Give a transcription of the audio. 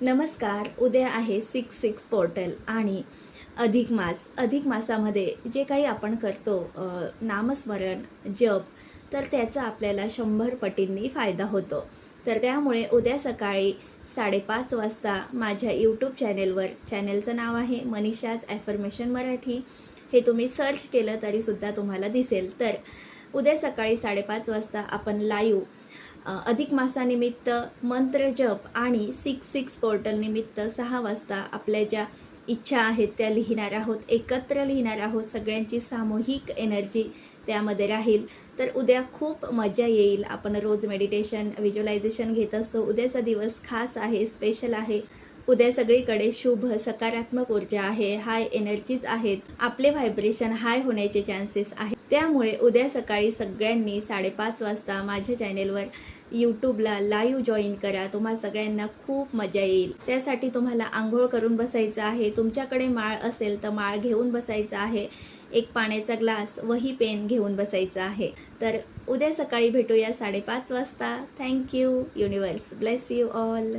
नमस्कार. उद्या आहे 6/6 पोर्टल आणि अधिक मासामध्ये जे काही आपण करतो नामस्मरण जप, तर त्याचा आपल्याला 100 पटींनी फायदा होतो. तर त्यामुळे उद्या सकाळी 5:30 वाजता माझ्या यूट्यूब चॅनलचं नाव आहे मनीषाज ॲफर्मेशन मराठी. हे तुम्ही सर्च केलं तरीसुद्धा तुम्हाला दिसेल. तर उद्या सकाळी 5:30 वाजता आपण लाईव्ह अधिक मासानिमित्त मंत्र जप आणि 6/6 पोर्टल निमित्त 6 वाजता आपल्या ज्या इच्छा आहेत त्या लिहिणार आहोत, एकत्र लिहिणार आहोत. सगळ्यांची सामूहिक एनर्जी त्यामध्ये राहील. तर उद्या खूप मजा येईल. आपण रोज मेडिटेशन व्हिज्युअलायझेशन घेत असतो. उद्याचा दिवस खास आहे, स्पेशल आहे. उद्या सगळीकडे शुभ सकारात्मक ऊर्जा आहे, हाय एनर्जीज आहेत. आपले व्हायब्रेशन हाय होण्याचे चान्सेस आहेत. त्यामुळे उद्या सकाळी सगळ्यांनी 5:30 वाजता माझ्या चॅनेलवर यूट्यूबला लाईव्ह जॉईन करा. तुम्हा सगळ्यांना खूप मजा येईल. त्यासाठी तुम्हाला आंघोळ करून बसायचं आहे. तुमच्याकडे माळ असेल तर माळ घेऊन बसायचं आहे. एक पाण्याचा ग्लास, वही, पेन घेऊन बसायचं आहे. तर उद्या सकाळी भेटूया 5:30 वाजता. Thank you. Universe bless you all.